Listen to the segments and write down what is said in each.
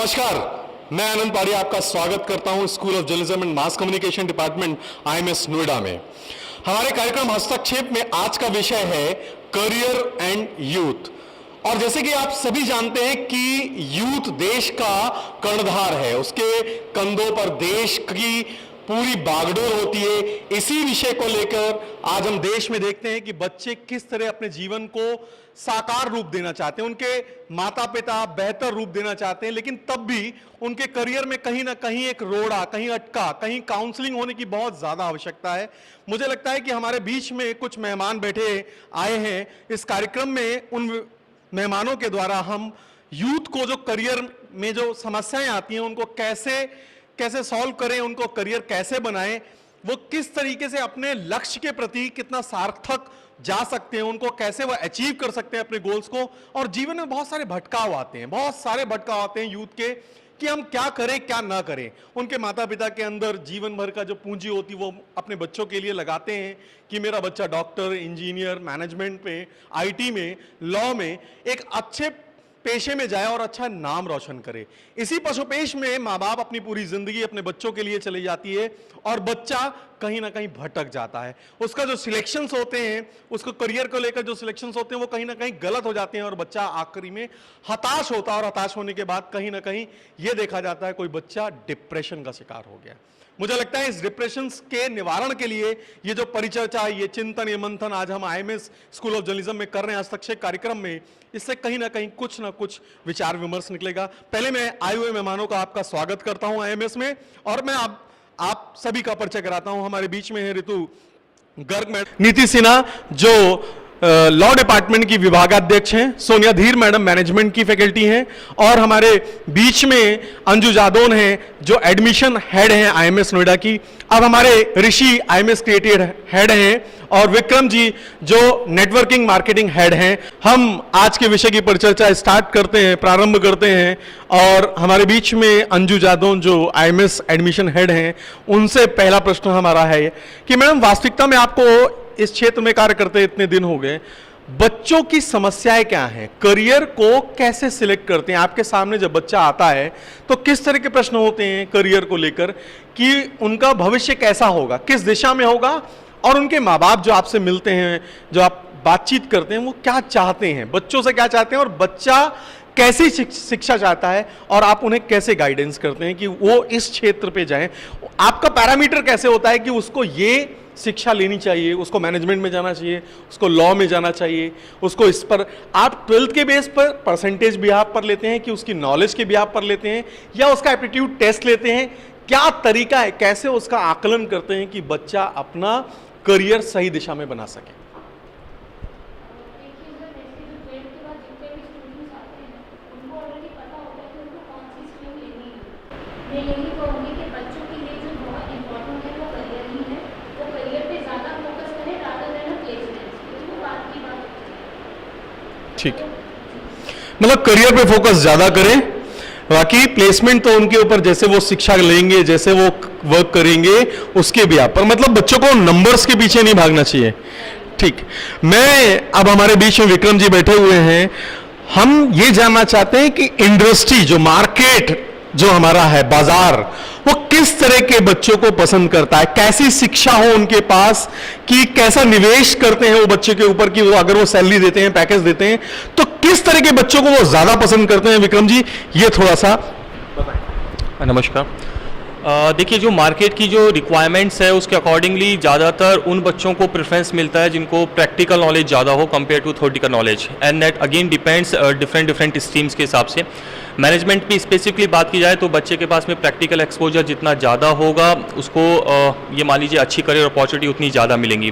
नमस्कार, मैं आनंद पाड़ी आपका स्वागत करता हूं school of journalism and mass communication department IMS Noida में। हमारे कार्यक्रम हस्तक्षेप में आज का विषय है करियर एंड यूथ। और जैसे कि आप सभी जानते हैं कि यूथ देश का कर्णधार है, उसके कंधों पर देश की पूरी बागडोर होती है। इसी विषय को लेकर आज हम देश में देखते हैं कि बच्चे किस तरह अपने जीवन को साकार रूप देना चाहते हैं, उनके माता पिता बेहतर रूप देना चाहते हैं, लेकिन तब भी उनके करियर में कहीं ना कहीं एक रोड़ा, कहीं अटका, कहीं काउंसलिंग होने की बहुत ज्यादा आवश्यकता है। मुझे लगता है कि हमारे बीच में कुछ मेहमान बैठे आए हैं इस कार्यक्रम में। उन मेहमानों के द्वारा हम यूथ को जो करियर में जो समस्याएं आती हैं उनको कैसे सॉल्व करें, उनको करियर कैसे बनाएं, वो किस तरीके से अपने लक्ष्य के प्रति कितना सार्थक जा सकते हैं, उनको कैसे वो अचीव कर सकते हैं अपने गोल्स को। और जीवन में बहुत सारे भटकाव आते हैं, बहुत सारे भटकाव आते हैं यूथ के कि हम क्या करें क्या ना करें। उनके माता पिता के अंदर जीवन भर का जो पूंजी होती है वो अपने बच्चों के लिए लगाते हैं कि मेरा बच्चा डॉक्टर, इंजीनियर, मैनेजमेंट में, आईटी में, लॉ में एक अच्छे पेशे में जाए और अच्छा नाम रोशन करे। इसी पशुपेश में माँ बाप अपनी पूरी जिंदगी अपने बच्चों के लिए चली जाती है और बच्चा कहीं ना कहीं भटक जाता है। उसका जो सिलेक्शंस होते हैं, उसको करियर को लेकर जो सिलेक्शंस होते हैं वो कहीं ना कहीं गलत हो जाते हैं और बच्चा आखिरी में हताश होता है। और हताश होने के बाद कहीं ना कहीं ये देखा जाता है कोई बच्चा डिप्रेशन का शिकार हो गया। मुझे लगता है इस डिप्रेशन के निवारण के लिए ये जो परिचर्चा, ये चिंतन, ये मंथन आज हम आईएमएस स्कूल ऑफ जर्नलिज्म में कर रहे हैं हस्तक्षेप कार्यक्रम में, इससे कहीं ना कहीं कुछ ना कुछ विचार विमर्श निकलेगा। पहले मैं आए हुए मेहमानों का आपका स्वागत करता हूं आईएमएस में और मैं आप सभी का परिचय कराता हूं। हमारे बीच में है ऋतु गर्ग मैडम, नीति सिन्हा जो लॉ डिपार्टमेंट की विभागाध्यक्ष हैं, सोनिया धीर मैडम मैनेजमेंट की फैकल्टी हैं और हमारे बीच में अंजू जादौन हैं जो एडमिशन हेड हैं आईएमएस नोएडा की। अब हमारे ऋषि आईएमएस क्रिएटिव हेड हैं और विक्रम जी जो नेटवर्किंग मार्केटिंग हेड हैं। हम आज के विषय की परिचर्चा स्टार्ट करते हैं, प्रारंभ करते हैं और हमारे बीच में अंजू जादौन जो आईएमएस एडमिशन हेड हैं, उनसे पहला प्रश्न हमारा है कि मैडम वास्तविकता में आपको इस क्षेत्र में कार्य करते इतने दिन हो गए, बच्चों की समस्याएं क्या हैं, करियर को कैसे सिलेक्ट करते हैं? आपके सामने जब बच्चा आता है तो किस तरह के प्रश्न होते हैं करियर को लेकर कि उनका भविष्य कैसा होगा, किस दिशा में होगा, और उनके माँ बाप जो आपसे मिलते हैं, जो आप बातचीत करते हैं, वो क्या चाहते हैं, बच्चों से क्या चाहते हैं और बच्चा कैसी शिक्षा चाहता है और आप उन्हें कैसे गाइडेंस करते हैं कि वो इस क्षेत्र पे जाएं? आपका पैरामीटर कैसे होता है कि उसको ये शिक्षा लेनी चाहिए, उसको मैनेजमेंट में जाना चाहिए, उसको लॉ में जाना चाहिए, उसको इस पर आप 12th के बेस पर परसेंटेज बिहाव पर लेते हैं कि उसकी नॉलेज के बिहाव पर लेते हैं या उसका एप्टीट्यूड टेस्ट लेते हैं? क्या तरीका है, कैसे उसका आकलन करते हैं कि बच्चा अपना करियर सही दिशा में बना सके? ठीक, मतलब करियर पे फोकस ज्यादा करें, बाकी प्लेसमेंट तो उनके ऊपर, जैसे वो शिक्षा लेंगे, जैसे वो वर्क करेंगे उसके भी आप पर, मतलब बच्चों को नंबर्स के पीछे नहीं भागना चाहिए। ठीक, मैं अब हमारे बीच में विक्रम जी बैठे हुए हैं। हम ये जानना चाहते हैं कि इंडस्ट्री, जो मार्केट जो हमारा है, बाजार, वो किस तरह के बच्चों को पसंद करता है, कैसी शिक्षा हो उनके पास, कि कैसा निवेश करते हैं वो बच्चे के ऊपर, कि वो अगर वो सैलरी देते हैं, पैकेज देते हैं, तो किस तरह के बच्चों को वो ज्यादा पसंद करते हैं? विक्रम जी ये थोड़ा सा बताएं। नमस्कार। देखिए, जो मार्केट की जो रिक्वायरमेंट्स है उसके अकॉर्डिंगली ज़्यादातर उन बच्चों को प्रेफरेंस मिलता है जिनको प्रैक्टिकल नॉलेज ज़्यादा हो compare to theoretical knowledge, and that again depends different streams के हिसाब से। मैनेजमेंट में स्पेसिफिकली बात की जाए तो बच्चे के पास में प्रैक्टिकल एक्सपोजर जितना ज़्यादा होगा उसको ये मान लीजिए अच्छी करियर अपॉर्चुनिटी उतनी ज़्यादा मिलेंगी।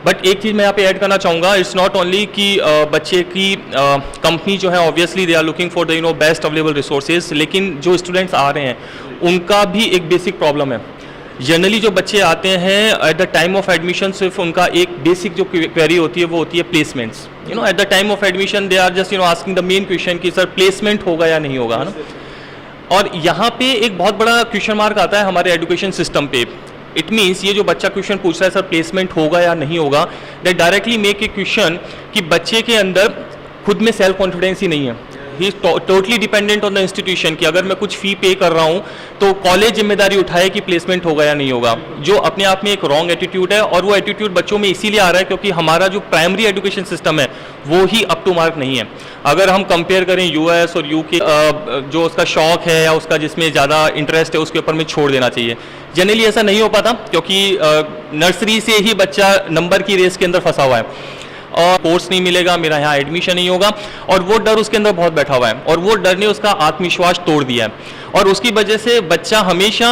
बट एक चीज़ मैं यहाँ पे ऐड करना चाहूँगा, इट्स नॉट ओनली कि बच्चे की कंपनी जो है obviously they are looking for the best available resources, लेकिन जो स्टूडेंट्स आ रहे हैं उनका भी एक बेसिक प्रॉब्लम है। जनरली जो बच्चे आते हैं eight the time of admission, सिर्फ उनका एक बेसिक जो क्वेरी होती है वो होती है placements. At the time of admission they are just asking the main question कि सर प्लेसमेंट होगा या नहीं होगा, है ना। और यहाँ पे एक बहुत बड़ा क्वेश्चन मार्क आता है हमारे एजुकेशन सिस्टम पे। इट मीन्स ये जो बच्चा क्वेश्चन पूछ रहा है सर प्लेसमेंट होगा या नहीं होगा, that directly make a question कि बच्चे के अंदर खुद में सेल्फ कॉन्फिडेंस ही नहीं है। He is totally dependent on the institution कि अगर मैं कुछ फ़ी पे कर रहा हूँ तो कॉलेज जिम्मेदारी उठाए कि प्लेसमेंट होगा या नहीं होगा, जो अपने आप में एक रॉन्ग एटीट्यूड है। और वो एटीट्यूड बच्चों में इसीलिए आ रहा है क्योंकि हमारा जो प्राइमरी एजुकेशन सिस्टम है वो ही अप टू मार्क नहीं है। अगर हम कंपेयर करें यूएस और यूके, जो उसका शौक है या उसका जिसमें ज़्यादा इंटरेस्ट है उसके ऊपर में छोड़ देना चाहिए। जनरली ऐसा नहीं हो पाता क्योंकि नर्सरी से ही बच्चा नंबर की रेस के अंदर फंसा हुआ है और कोर्स नहीं मिलेगा, मेरा यहाँ एडमिशन नहीं होगा, और वो डर उसके अंदर बहुत बैठा हुआ है और वो डर ने उसका आत्मविश्वास तोड़ दिया है। और उसकी वजह से बच्चा हमेशा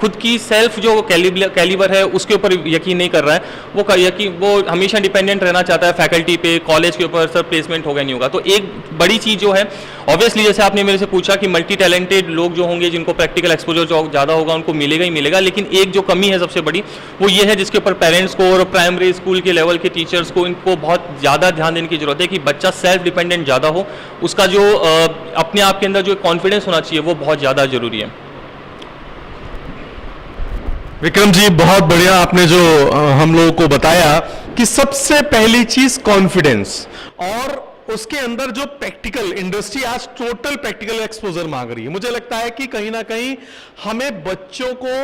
खुद की सेल्फ जो कैलिबर है उसके ऊपर यकीन नहीं कर रहा है, वो हमेशा डिपेंडेंट रहना चाहता है फैकल्टी पे, कॉलेज के ऊपर, सर प्लेसमेंट होगा नहीं होगा। तो एक बड़ी चीज़ जो है ऑब्वियसली, जैसे आपने मेरे से पूछा कि मल्टी टैलेंटेड लोग जो होंगे जिनको प्रैक्टिकल एक्सपोजर जो ज़्यादा होगा उनको मिलेगा ही मिलेगा, लेकिन एक जो कमी है सबसे बड़ी वो ये है जिसके ऊपर पेरेंट्स को और प्राइमरी स्कूल के लेवल के टीचर्स को इनको बहुत ज़्यादा ध्यान देने की जरूरत है कि बच्चा सेल्फ डिपेंडेंट ज़्यादा हो, उसका जो अपने आप के अंदर जो कॉन्फिडेंस होना चाहिए वो बहुत ज़्यादा जरूरी है। विक्रम जी, बहुत बढ़िया आपने जो हम लोगों को बताया कि सबसे पहली चीज कॉन्फिडेंस, और उसके अंदर जो प्रैक्टिकल, इंडस्ट्री आज टोटल प्रैक्टिकल एक्सपोजर मांग रही है। मुझे लगता है कि कहीं ना कहीं हमें बच्चों को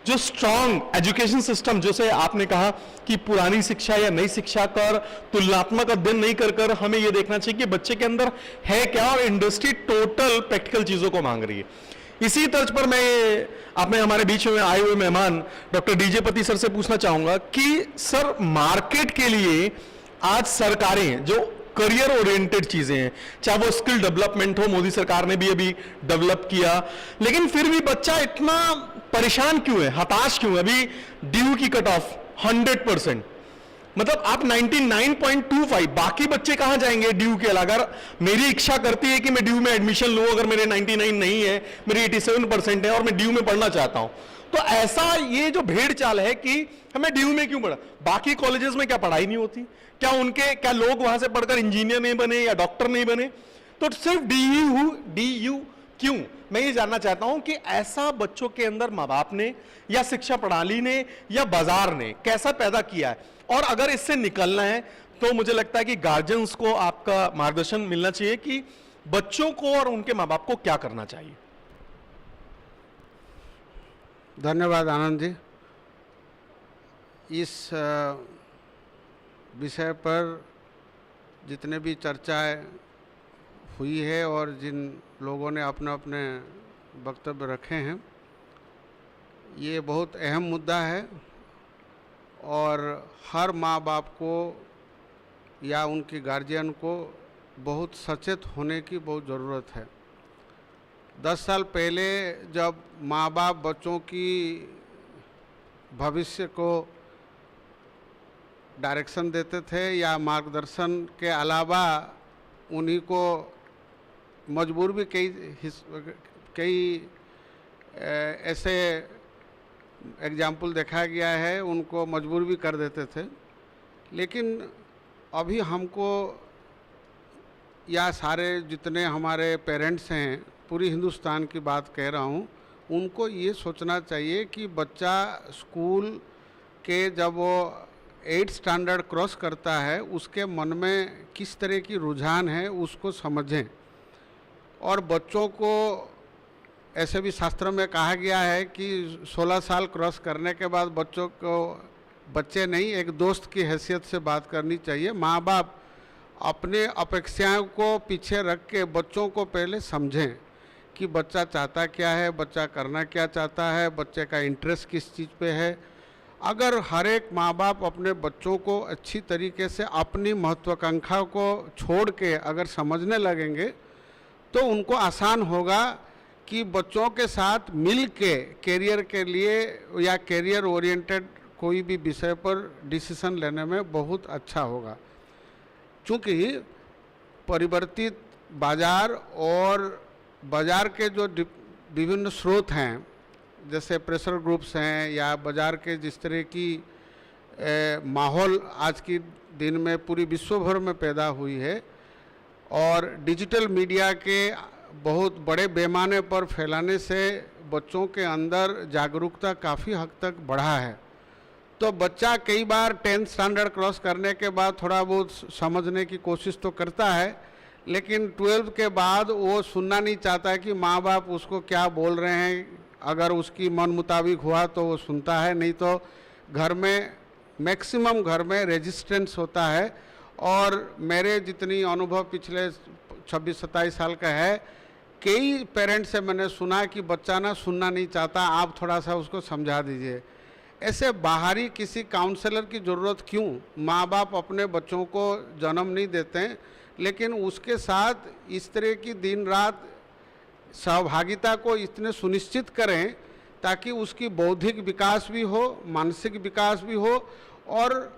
जो स्ट्रांग एजुकेशन सिस्टम, जैसे आपने कहा कि पुरानी शिक्षा या नई शिक्षा कर तुलनात्मक अध्ययन नहीं कर हमें यह देखना चाहिए कि बच्चे के अंदर है क्या, और इंडस्ट्री टोटल प्रैक्टिकल चीजों को मांग रही है। इसी तर्ज पर मैं आपने हमारे बीच में आए हुए मेहमान डॉक्टर डीजे पति सर से पूछना चाहूंगा कि सर, मार्केट के लिए आज सरकारें जो करियर ओरिएंटेड चीजें हैं, चाहे वो स्किल डेवलपमेंट हो, मोदी सरकार ने भी अभी डेवलप किया, लेकिन फिर भी बच्चा इतना परेशान क्यों है, हताश क्यों है? अभी ड्यू की कट ऑफ 100%, मतलब आप 99.25, बाकी बच्चे कहां जाएंगे ड्यू के अलावा? अगर मेरी इच्छा करती है कि मैं ड्यू में एडमिशन लूं, अगर मेरे 99 नहीं है, मेरी 87% है और मैं ड्यू में पढ़ना चाहता हूं, तो ऐसा ये जो भेड़ चाल है कि हमें ड्यू में क्यों पढ़ा, बाकी कॉलेजेस में क्या पढ़ाई नहीं होती? क्या लोग वहां से पढ़कर इंजीनियर नहीं बने या डॉक्टर नहीं बने? तो सिर्फ डी यू क्यों? मैं ये जानना चाहता हूं कि ऐसा बच्चों के अंदर माँ बाप ने या शिक्षा प्रणाली ने या बाजार ने कैसा पैदा किया है, और अगर इससे निकलना है तो मुझे लगता है कि गार्जियंस को आपका मार्गदर्शन मिलना चाहिए कि बच्चों को और उनके माँ बाप को क्या करना चाहिए। धन्यवाद आनंद जी। इस विषय पर जितने भी चर्चाएं हुई है और जिन लोगों ने अपने अपने वक्तव्य रखे हैं, ये बहुत अहम मुद्दा है और हर माँ बाप को या उनके गार्जियन को बहुत सचेत होने की बहुत ज़रूरत है। 10 साल पहले जब माँ बाप बच्चों की भविष्य को डायरेक्शन देते थे या मार्गदर्शन के अलावा उन्हीं को मजबूर भी कई ऐसे एग्जाम्पल देखा गया है, उनको मजबूर भी कर देते थे। लेकिन अभी हमको या सारे जितने हमारे पेरेंट्स हैं, पूरी हिंदुस्तान की बात कह रहा हूँ, उनको ये सोचना चाहिए कि बच्चा स्कूल के जब वो 8th स्टैंडर्ड क्रॉस करता है उसके मन में किस तरह की रुझान है उसको समझें। और बच्चों को ऐसे भी शास्त्र में कहा गया है कि 16 साल क्रॉस करने के बाद बच्चों को बच्चे नहीं, एक दोस्त की हैसियत से बात करनी चाहिए। माँ बाप अपने अपेक्षाओं को पीछे रख के बच्चों को पहले समझें कि बच्चा चाहता क्या है, बच्चा करना क्या चाहता है, बच्चे का इंटरेस्ट किस चीज़ पे है। अगर हर एक माँ बाप अपने बच्चों को अच्छी तरीके से अपनी महत्वाकांक्षा को छोड़ के अगर समझने लगेंगे तो उनको आसान होगा कि बच्चों के साथ मिल के कैरियर के लिए या कैरियर ओरिएंटेड कोई भी विषय पर डिसीजन लेने में बहुत अच्छा होगा। चूँकि परिवर्तित बाज़ार और बाज़ार के जो विभिन्न स्रोत हैं, जैसे प्रेशर ग्रुप्स हैं या बाज़ार के जिस तरह की माहौल आज की दिन में पूरी विश्व भर में पैदा हुई है, और डिजिटल मीडिया के बहुत बड़े पैमाने पर फैलाने से बच्चों के अंदर जागरूकता काफ़ी हद तक बढ़ा है। तो बच्चा कई बार 10th स्टैंडर्ड क्रॉस करने के बाद थोड़ा बहुत समझने की कोशिश तो करता है, लेकिन 12th के बाद वो सुनना नहीं चाहता है कि माँ बाप उसको क्या बोल रहे हैं। अगर उसकी मन मुताबिक हुआ तो वो सुनता है, नहीं तो घर में मैक्सिमम घर में रेजिस्टेंस होता है। और मेरे जितनी अनुभव पिछले 26-27 साल का है, कई पेरेंट्स से मैंने सुना कि बच्चा ना सुनना नहीं चाहता, आप थोड़ा सा उसको समझा दीजिए। ऐसे बाहरी किसी काउंसलर की ज़रूरत क्यों? माँ बाप अपने बच्चों को जन्म नहीं देते हैं, लेकिन उसके साथ इस तरह की दिन रात सहभागिता को इतने सुनिश्चित करें ताकि उसकी बौद्धिक विकास भी हो, मानसिक विकास भी हो, और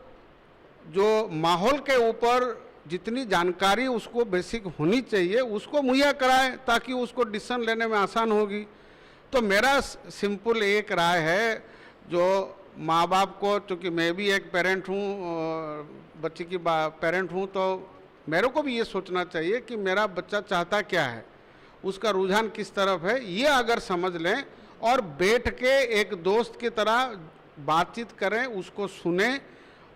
जो माहौल के ऊपर जितनी जानकारी उसको बेसिक होनी चाहिए उसको मुहैया कराएं ताकि उसको डिसीजन लेने में आसान होगी। तो मेरा सिंपल एक राय है, जो माँ बाप को, चूँकि मैं भी एक पेरेंट हूँ, बच्चे की पेरेंट हूँ, तो मेरे को भी ये सोचना चाहिए कि मेरा बच्चा चाहता क्या है, उसका रुझान किस तरफ है, ये अगर समझ लें और बैठ के एक दोस्त की तरह बातचीत करें, उसको सुने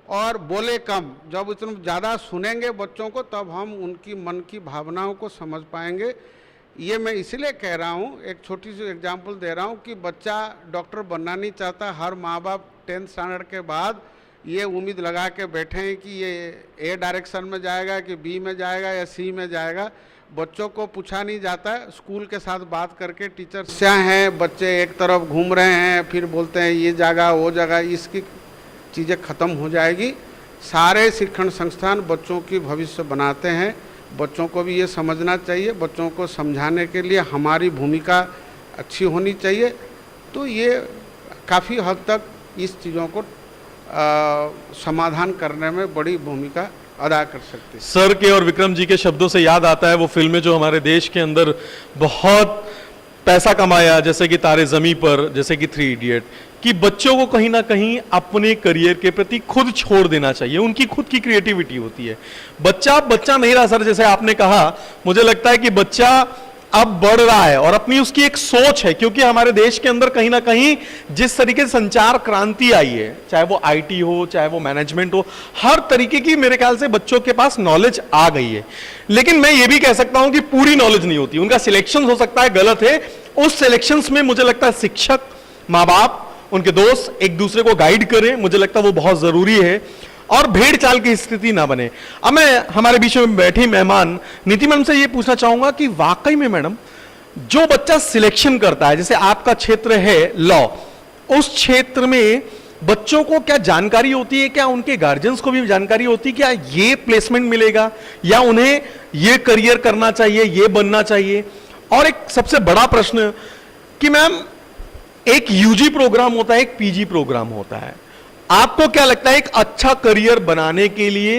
और बोले कम। जब इतना ज़्यादा सुनेंगे बच्चों को तब हम उनकी मन की भावनाओं को समझ पाएंगे। ये मैं इसलिए कह रहा हूँ, एक छोटी सी एग्जांपल दे रहा हूँ कि बच्चा डॉक्टर बनना नहीं चाहता। हर माँ बाप 10th स्टैंडर्ड के बाद ये उम्मीद लगा के बैठे हैं कि ये ए डायरेक्शन में जाएगा कि बी में जाएगा या सी में जाएगा। बच्चों को पूछा नहीं जाता है। स्कूल के साथ बात करके टीचर क्या हैं, बच्चे एक तरफ घूम रहे हैं, फिर बोलते हैं ये जगह वो जगह, इसकी चीज़ें ख़त्म हो जाएगी। सारे शिक्षण संस्थान बच्चों की भविष्य बनाते हैं, बच्चों को भी ये समझना चाहिए। बच्चों को समझाने के लिए हमारी भूमिका अच्छी होनी चाहिए। तो ये काफ़ी हद तक इस चीज़ों को समाधान करने में बड़ी भूमिका अदा कर सकती है। सर के और विक्रम जी के शब्दों से याद आता है वो फिल्में जो हमारे देश के अंदर बहुत पैसा कमाया, जैसे कि तारे ज़मीं पर, जैसे कि 3 इडियट, कि बच्चों को कहीं ना कहीं अपने करियर के प्रति खुद छोड़ देना चाहिए। उनकी खुद की क्रिएटिविटी होती है। बच्चा नहीं रहा सर, जैसे आपने कहा, मुझे लगता है कि बच्चा अब बढ़ रहा है और अपनी उसकी एक सोच है, क्योंकि हमारे देश के अंदर कहीं ना कहीं जिस तरीके से संचार क्रांति आई है, चाहे वो आईटी हो, चाहे वो मैनेजमेंट हो, हर तरीके की मेरे ख्याल से बच्चों के पास नॉलेज आ गई है। लेकिन मैं ये भी कह सकता हूं कि पूरी नॉलेज नहीं होती, उनका सिलेक्शन हो सकता है गलत है। उस सिलेक्शंस में मुझे लगता है शिक्षक, माँ बाप, उनके दोस्त एक दूसरे को गाइड करें, मुझे लगता है वो बहुत जरूरी है, और भेड़ चाल की स्थिति ना बने। अब मैं हमारे बीच में बैठी मेहमान नीति मैडम से ये पूछना चाहूंगा कि वाकई में मैडम जो बच्चा सिलेक्शन करता है, जैसे आपका क्षेत्र है लॉ, उस क्षेत्र में बच्चों को क्या जानकारी होती है, क्या उनके गार्जियंस को भी जानकारी होती है, क्या ये प्लेसमेंट मिलेगा या उन्हें ये करियर करना चाहिए, ये बनना चाहिए? और एक सबसे बड़ा प्रश्न कि मैम, एक यूजी प्रोग्राम होता है, एक पीजी प्रोग्राम होता है, आपको क्या लगता है एक अच्छा करियर बनाने के लिए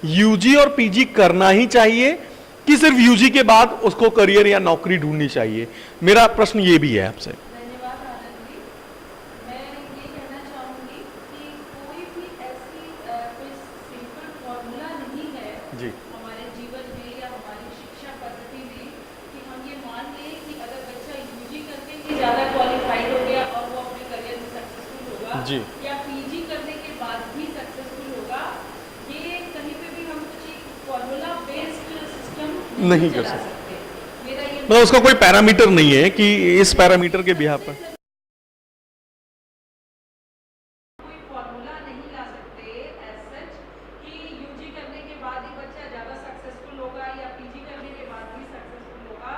यूजी और पीजी करना ही चाहिए कि सिर्फ यूजी के बाद उसको करियर या नौकरी ढूंढनी चाहिए? मेरा प्रश्न ये भी है आपसे। धन्यवाद आनंद जी। मैं ये कहना चाहूँगी कि कोई भी ऐसी कोई सिंपल फॉर्मूला नहीं है जी हमारे जीवन में या हमारी शिक्षा पद्धति में कि हम ये मान लें कि अगर बच्चा यूजी करके ही ज़्यादा क्वालिफाइड हो गया और वो अपने करियर में सक्सेसफुल होगा, जी। या पीजी करने के बाद भी सक्सेसफुल होगा। ये कहीं पे भी हम कुछ फॉर्मूला बेस्ड सिस्टम नहीं कर चला सकते। मेरा ये मतलब उसका कोई पैरामीटर नहीं है कि इस पैरामीटर के बिहाफ पर कोई फॉर्मूला नहीं ला सकते एज सच कि यूजी करने के बाद ही बच्चा ज़्यादा सक्सेसफुल होगा या पीजी करने के बाद ही सक्सेसफुल होगा।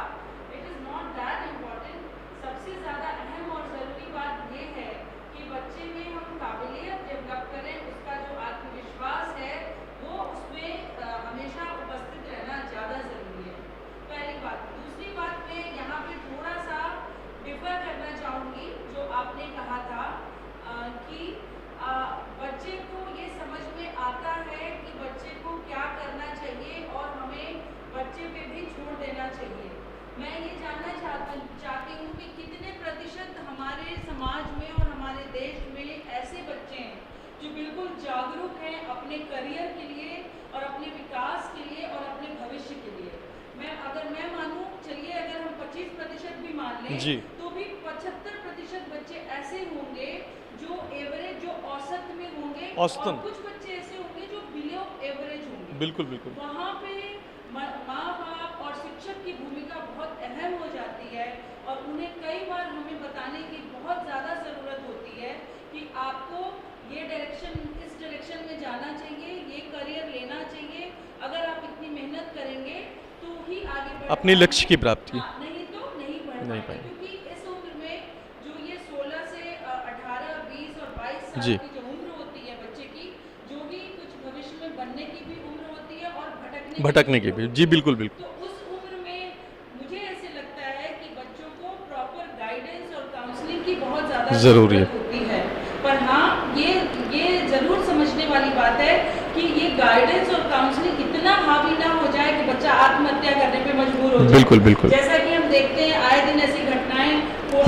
It is not that important. सबसे ज़्यादा अहम और ज़रूरी बात ये है कि बच्चे में हम काबिलियत डेवलप करें, उसका जो आत्मविश्वास है वो उसमें हमेशा उपस्थित रहना ज़्यादा ज़रूरी है। पहली बात। दूसरी बात, मैं यहाँ पे थोड़ा सा डिफर करना चाहूँगी जो आपने कहा था कि बच्चे को ये समझ में आता है कि बच्चे को क्या करना चाहिए और हमें बच्चे पे भी छोड़ देना चाहिए। मैं ये जानना चाहती हूँ कि कितने प्रतिशत हमारे समाज में और हमारे देश में ऐसे बच्चे हैं जो बिल्कुल जागरूक हैं अपने करियर के लिए और अपने विकास के लिए और अपने भविष्य के लिए। अगर मैं मानूं, चलिए अगर हम 25% भी मान लें जी। तो भी 75% बच्चे ऐसे होंगे जो एवरेज, जो औसत में होंगे, औसतन। और कुछ बच्चे ऐसे होंगे जो बिलो एवरेज होंगे। बिल्कुल बिल्कुल। वहाँ पे माँ बाप की भूमिका बहुत अहम हो जाती है और उन्हें कई बार हमें बताने की बहुत ज़्यादा ज़रूरत होती है कि आपको ये डायरेक्शन, इस डायरेक्शन में जाना चाहिए, ये करियर लेना चाहिए। अगर आप इतनी मेहनत करेंगे तो ही आगे बढ़ अपने लक्ष्य की प्राप्ति। हाँ, नहीं तो नहीं बढ़ नहीं पाएंगे। क्योंकि इस उम्र में जो ये 16 से 18, 20 और 22 साल जी। की जो उम्र होती है बच्चे की, जो भी कुछ भविष्य में बनने की भी उम्र होती है और भटकने की भी, जी बिल्कुल बिल्कुल। तो उस उम्र में मुझे ऐसे लगता है कि बच्चों को प्रॉपर गाइडेंस और काउंसलिंग की बहुत ज़्यादा ज़रूरी है। ज़रूरत होती है। पर हाँ, ये ज़रूर समझने वाली बात है कि ये गाइडेंस और काउंसलिंग इतना हावी ना हो जाए कि बच्चा आत्महत्या करने पे मजबूर हो जाए। बिल्कुल बिल्कुल जैसा कि हम देखते हैं आए दिन ऐसी घटनाएं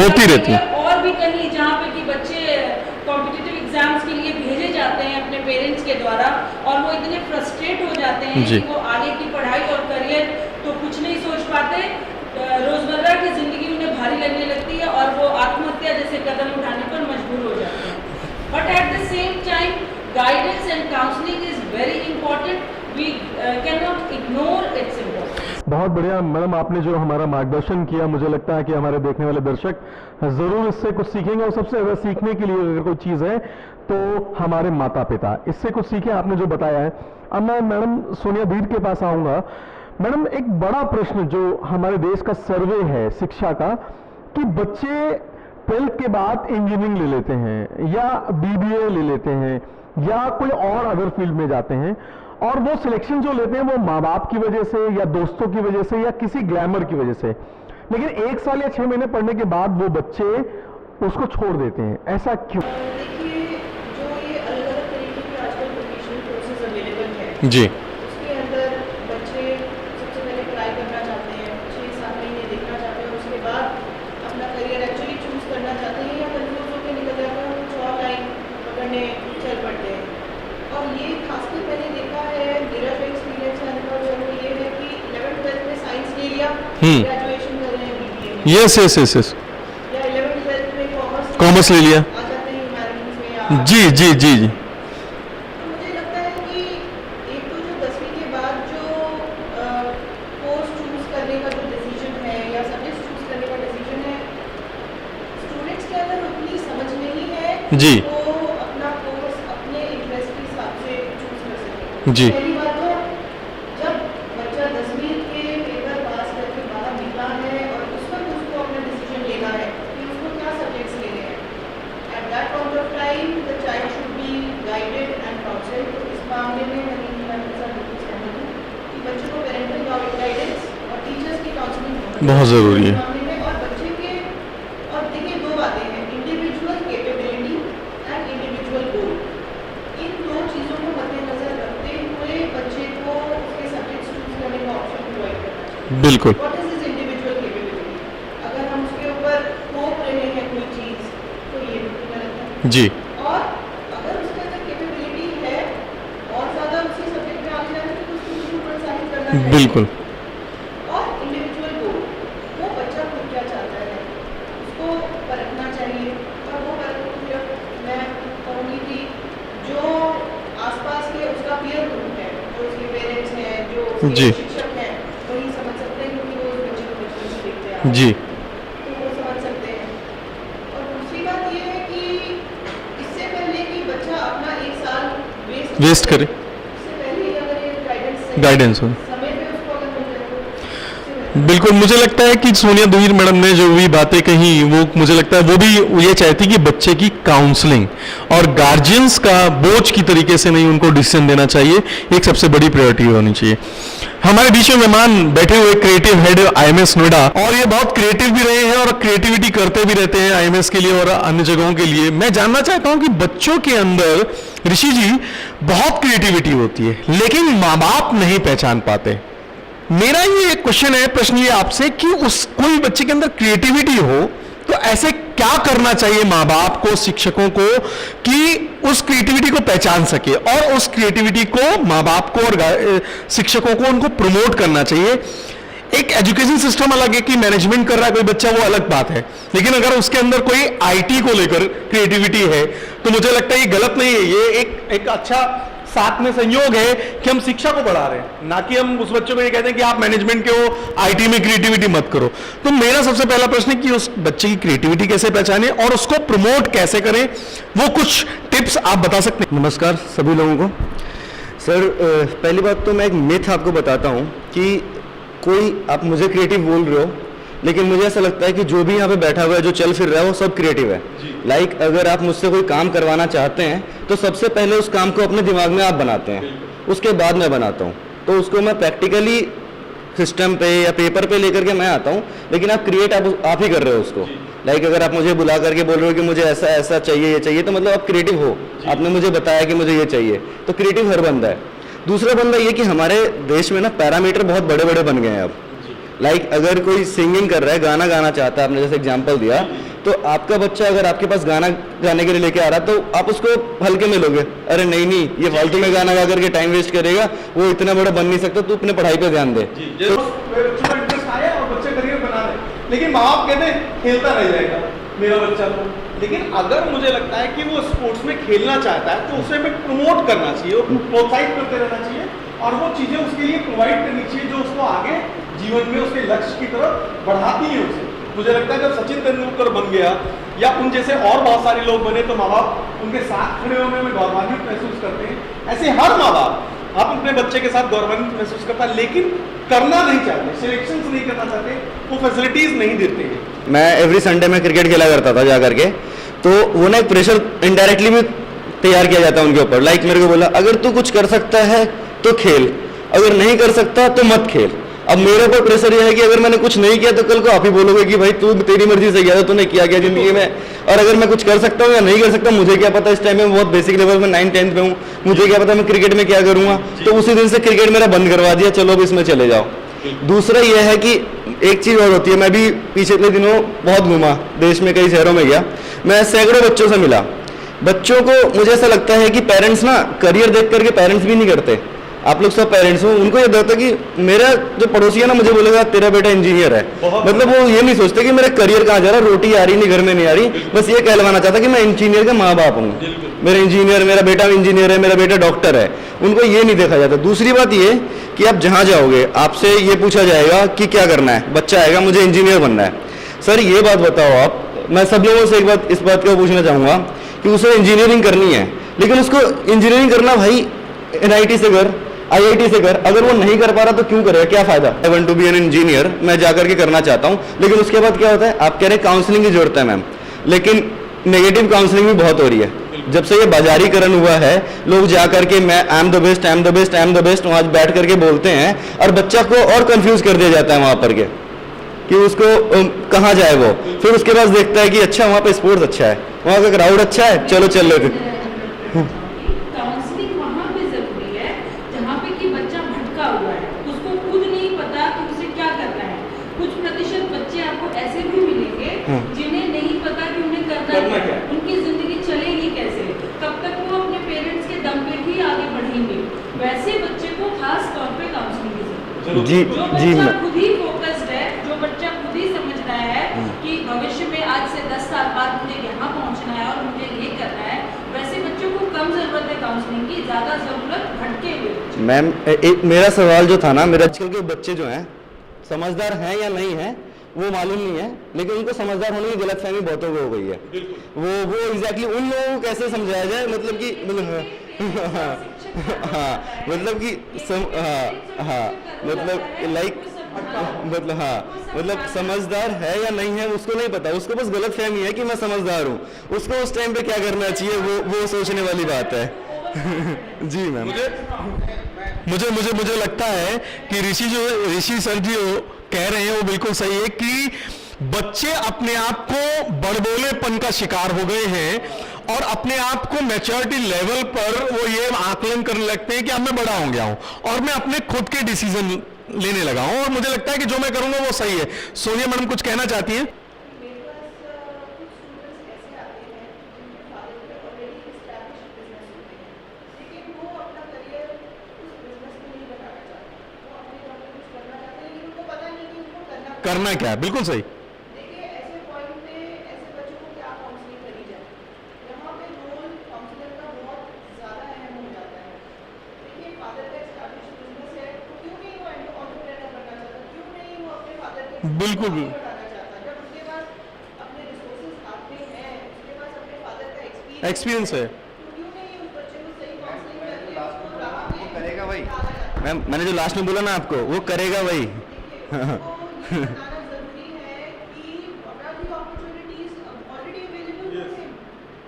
होती रहती हैं। और भी कहीं जहाँ पे कि बच्चे कॉम्पिटिटिव एग्जाम्स के लिए भेजे जाते हैं अपने पेरेंट्स के द्वारा और वो इतने फ्रस्ट्रेट हो जाते हैं जी। कि वो आगे की पढ़ाई और करियर तो कुछ नहीं सोच पाते, रोजमर्रा की जिंदगी उन्हें भारी लगने लगती है और वो आत्महत्या जैसे कदम उठाने पर मजबूर हो जाते हैं। But at the same time guidance and counselling is very important, we can not ignore its importance. बहुत बढ़िया मैडम, आपने जो हमारा मार्गदर्शन किया, मुझे लगता है कि हमारे देखने वाले दर्शक ज़रूर इससे कुछ सीखेंगे और सबसे ज़्यादा सीखने के लिए अगर कोई चीज़ है तो हमारे माता पिता इससे कुछ सीखे, आपने जो बताया है। अब मैं मैडम सोनिया धीर के पास आऊँगा। मैडम, एक बड़ा प्रश्न जो हमारे देश का सर्वे है शिक्षा का कि बच्चे 12th के बाद इंजीनियरिंग ले लेते हैं या BBA ले लेते हैं या कोई और अदर फील्ड में जाते हैं और वो सिलेक्शन जो लेते हैं वो माँ बाप की वजह से या दोस्तों की वजह से या किसी ग्लैमर की वजह से, लेकिन 1 साल या 6 महीने पढ़ने के बाद वो बच्चे उसको छोड़ देते हैं, ऐसा क्यों? देखिए, जो ये अलग-अलग तरीके के आजकल वोकेशनल कोर्सेज अवेलेबल हैं, जी उसके अंदर बच्चे सबसे पहले ट्राई करना चाहते हैं, 6-7 महीने देखना चाहते हैं, उसके बाद अपना करियर एक्चुअली चूज़ करना चाहते हैं या कन्फ्यूज होकर निकल जाते हैं और कुछ और लाइन पकड़ने चल पड़ते हैं। और ये खासकर मैंने देखा है, मेरा जो एक्सपीरियंस है अनुभव है वो ये है कि 11th-12th में साइंस ले लिया, ग्रेजुएशन कर रहे हैं BBA में, यस यस यस यस, या 11th-12th में कॉमर्स ले लिया, आ जाते हैं ह्यूमैनिटीज़ में या जी जी जी जी, तो मुझे लगता है कि एक तो जो 10वीं के बाद जो कोर्स चूज़ करने का जो डिसीजन है या सब्जेक्ट चूज़ करने का डिसीजन है, स्टूडेंट्स के अंदर उतनी समझ नहीं है जी। वो अपना कोर्स अपने इंटरेस्ट के हिसाब से चूज़ कर सके। जी। पहली बात तो जब बच्चा 10वीं के पेपर पास करके बाहर निकला है और उस वक्त उसको अपना डिसीजन लेना है कि उसको क्या सब्जेक्ट्स लेने हैं, at that point of time the child should be guided and counselled. तो इस मामले में मैं के साथ बिल्कुल सहमत हूँ कि बच्चों को पेरेंटल गाइडेंस और टीचर्स की काउंसलिंग बहुत ज़रूरी है। इस मामले में। और बच्चे के, और देखिए 2 बातें हैं, इंडिविजुअल कैपेबिलिटी एंड इंडिविजुअल गोल। इन 2 चीज़ों को मद्देनजर रखते हुए बच्चे को उसके सब्जेक्ट्स चूज करने का ऑप्शन प्रोवाइड करना चाहिए। बिल्कुल what is his individual capability? अगर हम उसके ऊपर थोप रहे हैं कोई चीज़ तो ये बिल्कुल गलत है। जी और अगर उसके अंदर कैपेबिलिटी है और ज़्यादा उसी सब्जेक्ट में आगे जाने की तो उसको बिल्कुल प्रोत्साहित करना चाहिए। बिल्कुल और इंडिविजुअल गोल, वो बच्चा खुद क्या चाहता है उसको परखना चाहिए। और वो परख सिर्फ मैं कहूँगी कि जो आसपास के उसका पीयर ग्रुप है, जो उसके पेरेंट्स हैं, जो जी। उसके शिक्षक हैं, वही समझ सकते हैं क्योंकि वो उस बच्चे को बचपन से देखते आ रहे हैं। जी तो वो समझ सकते हैं। और दूसरी बात ये है कि इससे पहले कि बच्चा अपना 1 साल वेस्ट करे, इससे पहले ही अगर ये गाइडेंस गाइडेंस हो। समय पे उसको अगर मिल जाए तो उससे बेहतर। बिल्कुल, मुझे लगता है कि सोनिया दुहीर मैडम ने जो भी बातें कही वो मुझे लगता है वो भी ये चाहती कि बच्चे की काउंसलिंग और गार्जियंस का बोझ की तरीके से नहीं उनको डिसीजन देना चाहिए, एक सबसे बड़ी प्रायोरिटी होनी चाहिए। हमारे बीच में मेहमान बैठे हुए क्रिएटिव हेड IMS नोएडा, और ये बहुत क्रिएटिव भी रहे हैं और क्रिएटिविटी करते भी रहते हैं IMS के लिए और अन्य जगहों के लिए। मैं जानना चाहता हूं कि बच्चों के अंदर, ऋषि जी, बहुत क्रिएटिविटी होती है लेकिन माँ बाप नहीं पहचान पाते। मेरा ये क्वेश्चन है, प्रश्न ये आपसे कि उस कोई बच्चे के अंदर क्रिएटिविटी हो तो ऐसे क्या करना चाहिए माँ बाप को, शिक्षकों को, कि उस क्रिएटिविटी को पहचान सके और उस क्रिएटिविटी को माँ बाप को और शिक्षकों को उनको प्रमोट करना चाहिए। एक एजुकेशन सिस्टम अलग है कि मैनेजमेंट कर रहा है कोई बच्चा, वो अलग बात है, लेकिन अगर उसके अंदर कोई IT को लेकर क्रिएटिविटी है तो मुझे लगता है ये गलत नहीं है, ये एक अच्छा साथ में संयोग है कि हम शिक्षा को बढ़ा रहे हैं, ना कि हम उस बच्चों को ये कहते हैं कि आप मैनेजमेंट के हो, आईटी में क्रिएटिविटी मत करो। तो मेरा सबसे पहला प्रश्न है कि उस बच्चे की क्रिएटिविटी कैसे पहचाने और उसको प्रमोट कैसे करें, वो कुछ टिप्स आप बता सकते हैं? नमस्कार सभी लोगों को। सर पहली बात तो मैं एक मिथ आपको बताता हूँ कि कोई आप मुझे क्रिएटिव बोल रहे हो, लेकिन मुझे ऐसा लगता है कि जो भी यहाँ पे बैठा हुआ है, जो चल फिर रहा है, वो सब क्रिएटिव है। लाइक अगर आप मुझसे कोई काम करवाना चाहते हैं तो सबसे पहले उस काम को अपने दिमाग में आप बनाते हैं, उसके बाद मैं बनाता हूँ। तो उसको मैं प्रैक्टिकली सिस्टम पे या पेपर पे लेकर के मैं आता हूँ, लेकिन आप क्रिएट आप ही कर रहे हो उसको। लाइक अगर आप मुझे बुला करके बोल रहे हो कि मुझे ऐसा ऐसा चाहिए, ये चाहिए, तो मतलब आप क्रिएटिव हो, आपने मुझे बताया कि मुझे ये चाहिए, तो क्रिएटिव हर बंदा है। दूसरा बंदा ये कि हमारे देश में ना पैरामीटर बहुत बड़े बड़े बन गए हैं अब। लाइक अगर कोई सिंगिंग कर रहा है, गाना गाना चाहता है, आपने जैसे एग्जांपल दिया, तो आपका बच्चा अगर आपके पास गाना गाने के लिए लेके आ रहा है तो आप उसको हल्के में लोगे, अरे नहीं नहीं ये फालतू में गाना गा करके टाइम वेस्ट करेगा, वो इतना बड़ा बन नहीं सकता, तू अपने पढ़ाई पे ध्यान दे। बच्चों का इंटरेस्ट आया और बच्चे करियर बना रहे, लेकिन माँ बाप कहते हैं खेलता रह जाएगा मेरा बच्चा तो। लेकिन अगर मुझे लगता है कि वो स्पोर्ट्स में खेलना चाहता है तो उसे हमें प्रमोट करना चाहिए, प्रोत्साहित करते रहना चाहिए और वो चीज़ें उसके लिए प्रोवाइड करनी चाहिए जो उसको आगे जीवन में उसके लक्ष्य की तरफ बढ़ाती है उसे। मुझे लगता है जब सचिन तेंदुलकर बन गया या उन जैसे और बहुत सारे लोग बने तो माँ बाप उनके साथ खड़े होने में गौरवान्वित महसूस करते हैं। ऐसे हर माँ बाप आप अपने बच्चे के साथ गौरवान्वित महसूस करता है, लेकिन करना नहीं चाहते, सिलेक्शन नहीं करना चाहते, वो फैसिलिटीज नहीं देते हैं। मैं एवरी संडे में क्रिकेट खेला करता था जा करके, तो वो ना एक प्रेशर इनडायरेक्टली भी तैयार किया जाता है उनके ऊपर। लाइक मेरे को बोला अगर तू कुछ कर सकता है तो खेल, अगर नहीं कर सकता तो मत खेल। अब मेरे ऊपर प्रेशर ये है कि अगर मैंने कुछ नहीं किया तो कल को आप ही बोलोगे कि भाई तू तेरी मर्जी से किया था, तूने किया क्या जिंदगी में। और अगर मैं कुछ कर सकता हूँ या नहीं कर सकता, मुझे क्या पता, इस टाइम में बहुत बेसिक लेवल में 9th-10th में हूँ, मुझे क्या पता मैं क्रिकेट में क्या करूँगा। तो उसी दिन से क्रिकेट मेरा बंद करवा दिया, चलो अब इसमें चले जाओ। दूसरा यह है कि एक चीज़ और होती है, मैं भी पिछले दिनों बहुत घूमा, देश में कई शहरों में गया, मैं सैकड़ों बच्चों से मिला। बच्चों को मुझे ऐसा लगता है कि पेरेंट्स ना करियर देख करके पेरेंट्स भी नहीं करते। आप लोग सब पेरेंट्स हो, उनको ये लगता है कि मेरा जो पड़ोसी है ना मुझे बोलेगा तेरा बेटा इंजीनियर है, मतलब वो ये नहीं सोचते कि मेरा करियर कहाँ जा रहा है, रोटी आ रही नहीं घर में नहीं आ रही, बस ये कहलवाना चाहता कि मैं इंजीनियर का माँ बाप हूँ, मेरा इंजीनियर, मेरा बेटा इंजीनियर है, मेरा बेटा डॉक्टर है, उनको ये नहीं देखा जाता। दूसरी बात ये कि आप जहाँ जाओगे आपसे ये पूछा जाएगा कि क्या करना है, बच्चा आएगा मुझे इंजीनियर बनना है। सर ये बात बताओ आप, मैं सब लोगों से एक बात इस बात को पूछना चाहूँगा कि उसे इंजीनियरिंग करनी है, लेकिन उसको इंजीनियरिंग करना भाई NIT से कर, IIT से कर, अगर वो नहीं कर पा रहा तो क्यों करेगा, क्या फायदा। I want to be an engineer, मैं जाकर के करना चाहता हूँ, लेकिन उसके बाद क्या होता है, आप कह रहे हैं काउंसलिंग की जरूरत है मैम, लेकिन नेगेटिव काउंसलिंग भी बहुत हो रही है। जब से ये बाजारीकरण हुआ है, लोग जाकर के मैं I am the best, I am the best, I am the best वहाँ बैठ करके बोलते हैं और बच्चा को और कंफ्यूज कर दिया जाता है वहाँ पर के कि उसको कहाँ जाए वो, फिर उसके बाद देखता है कि अच्छा वहाँ पे स्पोर्ट्स अच्छा है, वहाँ का क्राउड अच्छा है, चलो चल लो। काउंसलिंग वहाँ पे जरूरी है जहाँ पे कि बच्चा भटका हुआ है, उसको खुद नहीं पता कि उसे क्या करना है। कुछ प्रतिशत बच्चे आपको ऐसे भी मिलेंगे जिन्हें नहीं पता कि उन्हें करना क्या, उनकी जिंदगी चलेगी कैसे, कब तक वो अपने पेरेंट्स के दम पे ही आगे बढ़ेंगे। वैसे बच्चे को खास तौर पे काउंसलिंग की जरूरत है। जो बच्चा खुद ही फोकस्ड है, जो बच्चा खुद ही समझ रहा है कि भविष्य में आज से 10 साल बाद मुझे यहाँ पहुँचना है और मुझे ये करना है, वैसे बच्चों को कम जरूरत है काउंसलिंग की, ज्यादा जरूरत भटके हुए। मैम मेरा सवाल जो था ना, मेरा आजकल के बच्चे जो हैं समझदार हैं या नहीं हैं वो मालूम नहीं है, लेकिन उनको समझदार होने की गलतफहमी बहुतों को हो गई है। वो एग्जैक्टली उन लोगों को कैसे समझाया जाए, मतलब कि हाँ मतलब कि मतलब लाइक मतलब समझदार है या नहीं है उसको नहीं पता, उसको बस गलतफहमी है कि मैं समझदार हूँ, उसको उस टाइम पे क्या करना चाहिए वो सोचने वाली बात है। जी मैम। मुझे लगता है कि ऋषि सर जी कह रहे हैं वो बिल्कुल सही है कि बच्चे अपने आप को बड़बोलेपन का शिकार हो गए हैं और अपने आप को मैच्योरिटी लेवल पर वो ये आकलन करने लगते हैं कि अब मैं बड़ा हो गया हूं और मैं अपने खुद के डिसीजन लेने लगा हूं और मुझे लगता है कि जो मैं करूंगा वो सही है। सोनिया मैडम कुछ कहना चाहती हैं? करना क्या है, बिल्कुल सही। देखिए ऐसे पॉइंट पे ऐसे बच्चों को क्या काउंसलिंग करी जाए, यहाँ पे रोल काउंसलर का बहुत ज़्यादा अहम हो जाता है। फादर का एस्टैब्लिश बिजनेस है, तो क्यों नहीं वो एंटरप्रेन्योर बनना चाहता, क्यों नहीं वो अपने फादर के बिल्कुल। बढ़ाना चाहता, जब उसके पास अपने रिसोर्सेज हाथ में हैं, उसके पास अपने फादर का एक्सपीरियंस है। तो क्यों नहीं उस बच्चे को सही काउंसलिंग करके उसको राह पे करेगा वही। डाला जाता। मैम मैंने जो लास्ट में बोला ना आपको, वो करेगा वही। देखिए, उसको ये बताना जरूरी है कि what are the opportunities already available for him।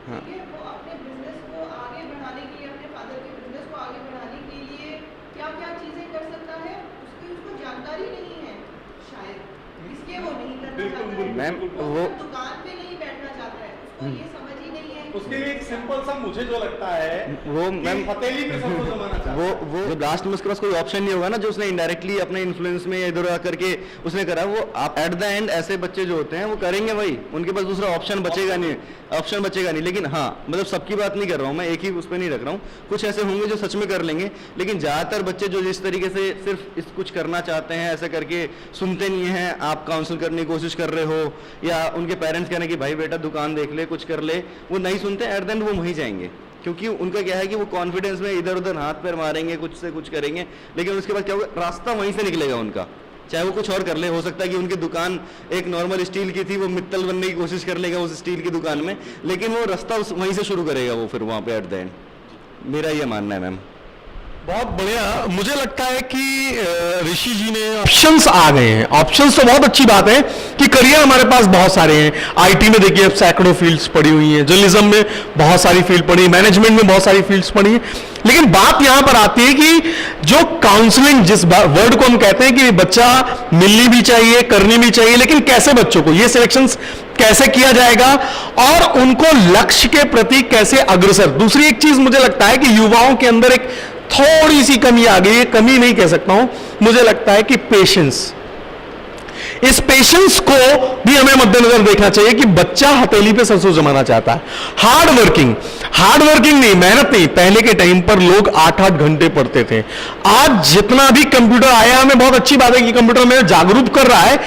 ठीक है, वो अपने बिजनेस को आगे बढ़ाने के लिए, अपने फादर के बिजनेस को आगे बढ़ाने के लिए क्या क्या चीजें कर सकता है, उसको जानकारी नहीं है शायद, इसलिए वो नहीं करना चाहता है। मैम वो वो दुकान पे नहीं बैठना चाहता है, उसको ये समझ ही नहीं है। उसके लिए एक सिंपल सा मुझे जो लगता है वो कि मैम हथेली पे सबको जमाना चाहता है। वो जब लास्ट में उसके पास कोई ऑप्शन नहीं होगा ना, जो उसने इनडायरेक्टली अपने इन्फ्लुएंस में या इधर आकर के उसने करा, वो आप एट द एंड ऐसे बच्चे जो होते हैं वो करेंगे वही, उनके पास दूसरा ऑप्शन बचेगा नहीं। लेकिन हाँ, मतलब सबकी बात नहीं कर रहा हूँ मैं, एक ही उस पर नहीं रख रहा हूँ, कुछ ऐसे होंगे जो सच में कर लेंगे, लेकिन ज़्यादातर बच्चे जो जिस तरीके से सिर्फ इस कुछ करना चाहते हैं, ऐसे करके सुनते नहीं हैं, आप काउंसिल करने की कोशिश कर रहे हो या उनके पेरेंट्स कहने कि भाई बेटा दुकान देख ले, कुछ कर ले, वो नहीं सुनते, एट द एंड वो वहीं जाएंगे, क्योंकि उनका क्या है कि वो कॉन्फिडेंस में इधर उधर हाथ पैर मारेंगे, कुछ से कुछ करेंगे, लेकिन उसके बाद क्या होगा, रास्ता वहीं से निकलेगा उनका, चाहे वो कुछ और कर ले। हो सकता है कि उनकी दुकान एक नॉर्मल स्टील की थी, वो मित्तल बनने की कोशिश कर लेगा उस स्टील की दुकान में, लेकिन वो रास्ता वहीं से शुरू करेगा वो फिर वहाँ पे एट द एंड। मेरा ये मानना है मैम। बहुत बढ़िया। मुझे लगता है कि ऋषि जी ने ऑप्शंस आ गए हैं। ऑप्शंस तो बहुत अच्छी बात है कि करियर हमारे पास बहुत सारे हैं। आईटी में देखिए अब सैकड़ों फील्ड्स पड़ी हुई हैं, जर्नलिज्म में बहुत सारी फील्ड पड़ी, मैनेजमेंट में बहुत सारी फील्ड्स पड़ी हैं, लेकिन बात यहां पर आती है कि जो काउंसलिंग, जिस वर्ड को हम कहते हैं कि बच्चा मिलनी भी चाहिए, करनी भी चाहिए, लेकिन कैसे बच्चों को ये सिलेक्शंस कैसे किया जाएगा और उनको लक्ष्य के प्रति कैसे अग्रसर। दूसरी एक चीज मुझे लगता है कि युवाओं के अंदर एक थोड़ी सी कमी आ गई है, कमी नहीं कह सकता हूं, मुझे लगता है कि पेशेंस। इस पेशेंस को भी हमें मद्देनजर देखना चाहिए कि बच्चा हथेली पे सरसों जमाना चाहता है। हार्ड वर्किंग नहीं, मेहनत नहीं। पहले के टाइम पर लोग 8-8 घंटे पढ़ते थे। आज जितना भी कंप्यूटर आया, हमें बहुत अच्छी बात है कि कंप्यूटर हमें जागरूक कर रहा है,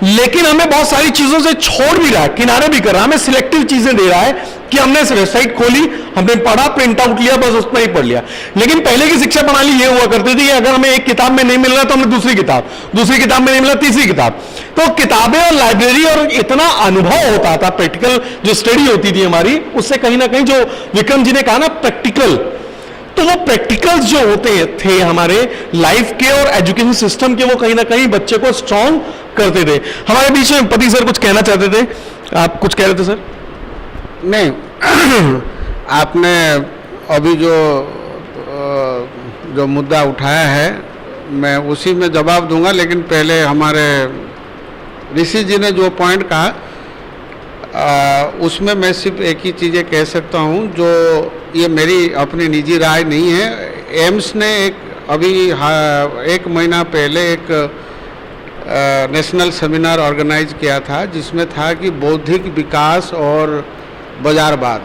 लेकिन हमें बहुत सारी चीजों से छोड़ भी रहा है, किनारे भी कर रहा है, हमें सिलेक्टिव चीजें दे रहा है कि हमने इस वेबसाइट खोली, हमने पढ़ा, प्रिंट आउट लिया, बस उतना ही पढ़ लिया। लेकिन पहले की शिक्षा प्रणाली ये हुआ करती थी कि अगर हमें एक किताब में नहीं मिल रहा तो हमने दूसरी किताब में नहीं मिला, तीसरी किताब। तो किताबें और लाइब्रेरी और इतना अनुभव होता था, प्रैक्टिकल जो स्टडी होती थी हमारी, उससे कहीं ना कहीं जो विक्रम जी ने कहा ना प्रैक्टिकल, तो वो प्रैक्टिकल्स जो होते थे हमारे लाइफ के और एजुकेशन सिस्टम के, वो कहीं ना कहीं बच्चे को स्ट्रांग करते थे। हमारे बीच में पति सर कुछ कहना चाहते थे, आप कुछ कह रहे थे सर? नहीं, आपने अभी जो मुद्दा उठाया है मैं उसी में जवाब दूंगा, लेकिन पहले हमारे ऋषि जी ने जो पॉइंट कहा उसमें मैं सिर्फ एक ही चीज़ें कह सकता हूं, जो ये मेरी अपनी निजी राय नहीं है। एम्स ने अभी 1 महीना पहले एक नेशनल सेमिनार ऑर्गेनाइज किया था, जिसमें था कि बौद्धिक विकास और बाजारवाद,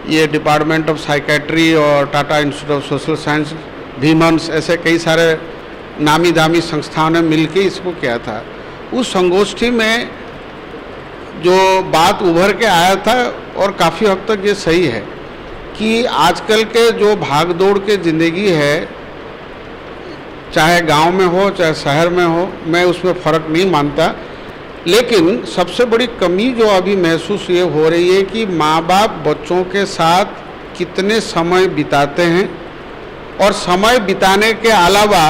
ये डिपार्टमेंट ऑफ साइकेट्री और Tata institute of social science, NIMHANS, ऐसे कई सारे नामी दामी संस्थाओं ने मिलकर इसको किया था। उस संगोष्ठी में जो बात उभर के आया था, और काफ़ी हद तक ये सही है, कि आजकल के जो भागदौड़ के ज़िंदगी है, चाहे गांव में हो चाहे शहर में हो, मैं उसमें फ़र्क नहीं मानता, लेकिन सबसे बड़ी कमी जो अभी महसूस ये हो रही है कि माँ बाप बच्चों के साथ कितने समय बिताते हैं, और समय बिताने के अलावा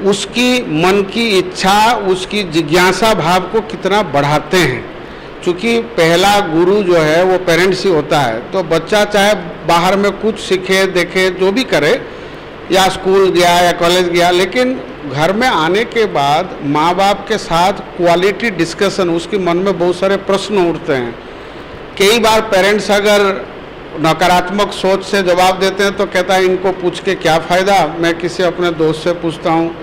उसकी मन की इच्छा, उसकी जिज्ञासा भाव को कितना बढ़ाते हैं। क्योंकि पहला गुरु जो है वो पेरेंट्स ही होता है, तो बच्चा चाहे बाहर में कुछ सीखे, देखे, जो भी करे, या स्कूल गया या कॉलेज गया, लेकिन घर में आने के बाद माँ बाप के साथ क्वालिटी डिस्कशन, उसके मन में बहुत सारे प्रश्न उठते हैं। कई बार पेरेंट्स अगर नकारात्मक सोच से जवाब देते हैं तो कहता है इनको पूछ के क्या फ़ायदा, मैं किसी अपने दोस्त से पूछता हूँ,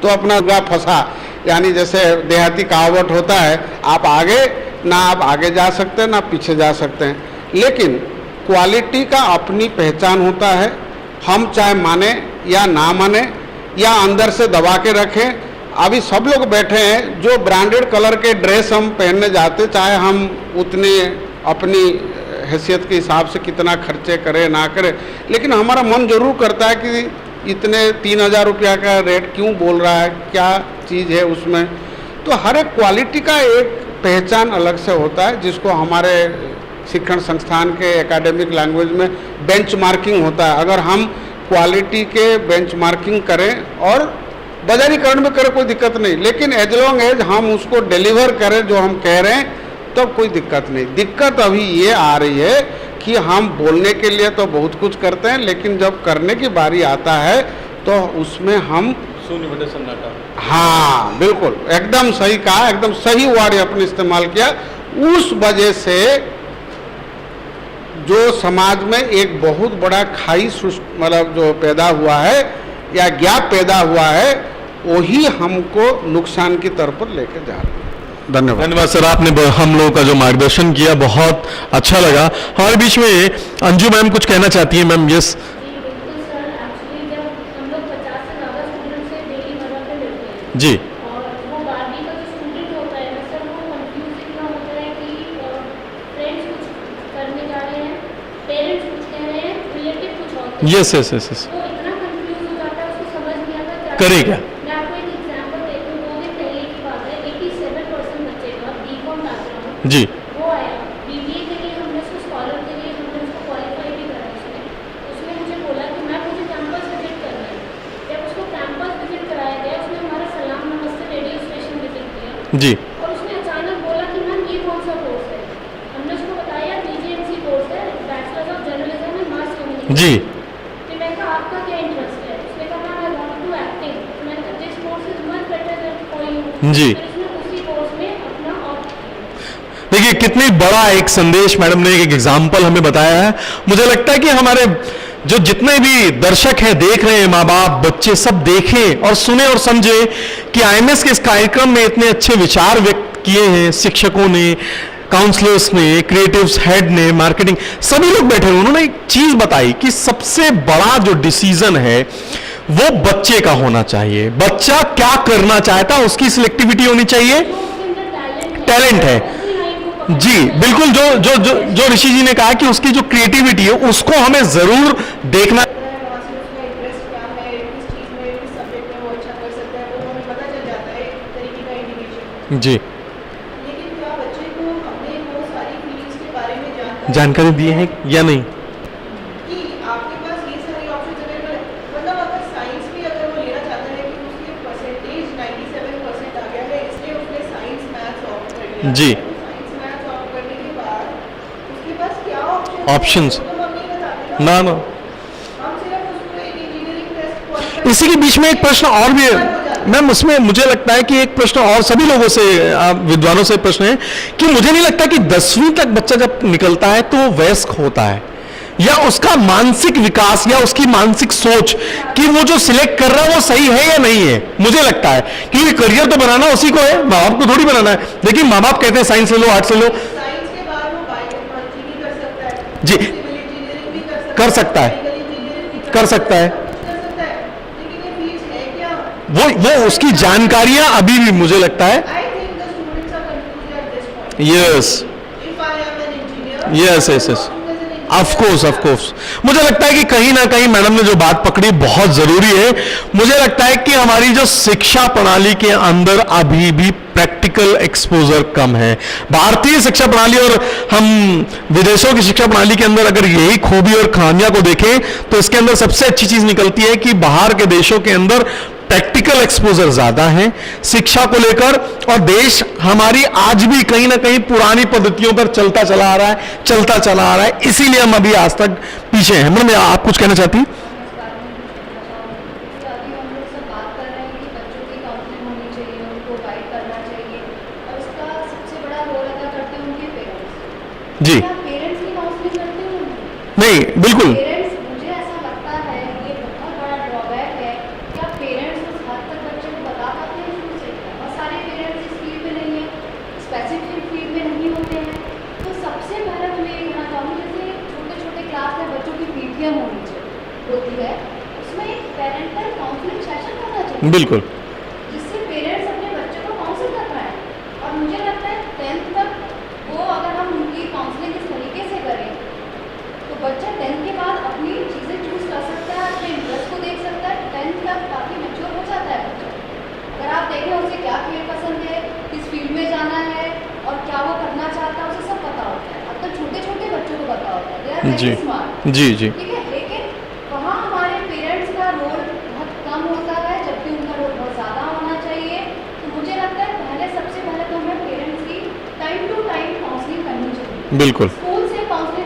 तो अपना गा फंसा। यानी जैसे देहाती कहावत होता है, आप आगे जा सकते हैं ना पीछे जा सकते हैं। लेकिन क्वालिटी का अपनी पहचान होता है, हम चाहे माने या ना माने या अंदर से दबा के रखें। अभी सब लोग बैठे हैं जो ब्रांडेड कलर के ड्रेस हम पहनने जाते, चाहे हम उतने अपनी हैसियत के हिसाब से कितना खर्चे करें ना करें, लेकिन हमारा मन जरूर करता है कि इतने 3,000 रुपया का रेट क्यों बोल रहा है, क्या चीज़ है उसमें। तो हर एक क्वालिटी का एक पहचान अलग से होता है, जिसको हमारे शिक्षण संस्थान के एकेडमिक लैंग्वेज में बेंचमार्किंग होता है। अगर हम क्वालिटी के बेंचमार्किंग करें और बाजारीकरण में करें कोई दिक्कत नहीं, लेकिन एज लॉन्ग एज हम उसको डिलीवर करें जो हम कह रहे हैं तब तो कोई दिक्कत नहीं। दिक्कत अभी ये आ रही है कि हम बोलने के लिए तो बहुत कुछ करते हैं, लेकिन जब करने की बारी आता है तो उसमें हम शून्य बटे सन्नाटा। हाँ बिल्कुल, एकदम सही कहा, एकदम सही वर्ड आपने इस्तेमाल किया। उस वजह से जो समाज में एक बहुत बड़ा खाई मतलब जो पैदा हुआ है या गैप पैदा हुआ है, वही हमको नुकसान की तरफ पर लेके जा रहा है। धन्यवाद। धन्यवाद सर, आपने हम लोगों का जो मार्गदर्शन किया बहुत अच्छा लगा। हमारे बीच में अंजू मैम कुछ कहना चाहती हैं। Ma'am yes. जी बिल्कुल सर, एक्चुअली जब हम लोग 50 से ज़्यादा स्टूडेंट से डेली मदद पे मिलते हैं जी और वो 12वीं का जो स्टूडेंट होता है ना सर, वो कंफ्यूज इतना होता है कि फ्रेंड्स कुछ करने जा रहे हैं, पेरेंट्स कुछ कह रहे हैं, रिलेटिव कुछ और कह रहे हैं। Yes yes yes yes. वो इतना कंफ्यूज हो जाता है, उसको समझ नहीं आता क्या करे क्या। मैं आपको एक एग्जाम्पल देती हूँ। 2 दिन पहले की बात है, 87% बच्चे का बीकॉम बैकग्राउंड जी वो आया। बीबीए के लिए हमने उसको स्कॉलर के लिए हमने उसको क्वालिफाई भी करा उसने। उसने मुझे बोला कि मैम मुझे कैंपस विजिट करना है। जब उसको कैंपस विजिट कराया गया, उसने हमारा सलाम नमस्ते रेडियो स्टेशन विजिट किया जी और उसने अचानक बोला कि मैम ये कौन सा कोर्स है। हमने उसको बताया बीजेएमसी कोर्स है, bachelors of journalism and mass communication. जी फिर मैंने कहा आपका क्या इंटरेस्ट है। उसने कहा ma'am I want to acting. मैंने कहा this course is much better than for you. जी। फिर उसने उसी कोर्स में अपना ऑप्ट किया। देखिए कितनी बड़ा एक संदेश मैडम ने एक एग्जाम्पल हमें बताया है। मुझे लगता है कि हमारे जो जितने भी दर्शक हैं, देख रहे हैं, माँ बाप बच्चे सब देखें और सुने और समझे कि आईएमएस के इस कार्यक्रम में इतने अच्छे विचार व्यक्त किए हैं शिक्षकों ने, काउंसलर्स ने, क्रिएटिव्स हेड ने, मार्केटिंग सभी लोग बैठे हुए। उन्होंने एक चीज बताई कि सबसे बड़ा जो डिसीजन है वो बच्चे का होना चाहिए। बच्चा क्या करना चाहता है उसकी सिलेक्टिविटी होनी चाहिए, टैलेंट है। जी बिल्कुल, जो जो जो जो ऋषि जी ने कहा कि उसकी जो क्रिएटिविटी है उसको हमें जरूर देखना। वहाँ से उसका इंटरेस्ट क्या है, किस चीज़ में, किस सब्जेक्ट में वो अच्छा कर सकता है, वो हमें पता चल जाता है, एक तरीके का इंडिकेशन। जी लेकिन क्या बच्चे को हमने वो सारी फील्ड्स के बारे में जानकारी दी है या नहीं। कि आपके पास ये सारे ऑप्शंस अवेलेबल है। मतलब अगर साइंस भी अगर वो लेना चाहता है कि उसके परसेंटेज 97% आ गया है, इसलिए उसने साइंस मैथ्स ऑप्ट कर लिया। जी। साइंस मैथ्स ऑप्ट करने के बाद उसके पास क्या Options। तो हम नहीं बताते ना ना, हम सिर्फ उसको एक इंजीनियरिंग टेस्ट क्वालिफाई इसी के बीच में एक प्रश्न और भी है मैम। उसमें मुझे लगता है कि एक प्रश्न और सभी लोगों से, विद्वानों से प्रश्न है कि मुझे नहीं लगता कि 10वीं तक बच्चा जब निकलता है तो वो वयस्क होता है, या उसका मानसिक विकास या उसकी मानसिक सोच कि वो जो सिलेक्ट कर रहा है वो सही है या नहीं है। मुझे लगता है कि करियर तो बनाना उसी को है, माँ बाप को थोड़ी बनाना है। देखिए माँ बाप कहते हैं साइंस ले लो, आर्ट्स ले लो। साइंस के बाद वो बायोलॉजी भी कर सकता है, जी। सिविल इंजीनियरिंग भी कर सकता है। मेडिकल इंजीनियरिंग भी कर सकता है। सब कुछ कर सकता है। लेकिन ये फील्ड्स है क्या? वो उसकी जानकारियां अभी भी मुझे लगता है। I think the students are confused at this point. Yes If I am an engineer, Yes, yes, yes. Of course मुझे लगता है कि कहीं ना कहीं मैडम ने जो बात पकड़ी बहुत जरूरी है। मुझे लगता है कि हमारी जो शिक्षा प्रणाली के अंदर अभी भी प्रैक्टिकल एक्सपोजर कम है। भारतीय शिक्षा प्रणाली और हम विदेशों की शिक्षा प्रणाली के अंदर अगर यही खूबी और खामियां को देखें तो इसके अंदर सबसे अच्छी चीज निकलती है कि बाहर के देशों के अंदर प्रैक्टिकल एक्सपोजर ज्यादा है शिक्षा को लेकर, और देश हमारी आज भी कहीं ना कहीं पुरानी पद्धतियों पर चलता चला आ रहा है, इसीलिए हम अभी आज तक पीछे हैं। मैडम आप कुछ कहना चाहती हैं? अभी हम लोग सब बात कर रहे हैं कि बच्चों की काउंसलिंग होनी चाहिए, उनको गाइड करना चाहिए और उसका सबसे बड़ा रोल अदा करते हैं उनके पेरेंट्स। जी क्या पेरेंट्स की काउंसलिंग करते हैं? नहीं, बिल्कुल पेरेंट्स, मुझे ऐसा लगता है ये बहुत बड़ा ड्रॉबैक है। क्या पेरेंट्स उस हद तक बच्चे को बता पाते हैं शुरू से? बहुत सारे पेरेंट्स इस फील्ड में नहीं है, स्पेसिफिक फील्ड में नहीं होते हैं। तो सबसे पहले तो मैं ये कहना चाहूँगी, जैसे छोटे छोटे क्लास में बच्चों की पीटीएम होती है, उसमें एक पेरेंटल काउंसलिंग सेशन होना चाहिए बिल्कुल जिससे पेरेंट्स अपने बच्चे को काउंसिल कर पाएँ। और मुझे लगता है 10th तक वो अगर हम उनकी काउंसलिंग इस तरीके से करें तो बच्चा 10th के बाद अपनी चीज़ें चूज़ कर सकता है, अपने इंटरेस्ट को देख सकता है, जी स्मार्ट, जी जी ठीक है, लेकिन वहाँ हमारे पेरेंट्स का रोल बहुत कम होता है, जबकि उनका रोल बहुत ज़्यादा होना चाहिए। तो मुझे लगता है सबसे पहले तो हमें पेरेंट्स की टाइम टू टाइम काउंसलिंग करनी चाहिए। बिल्कुल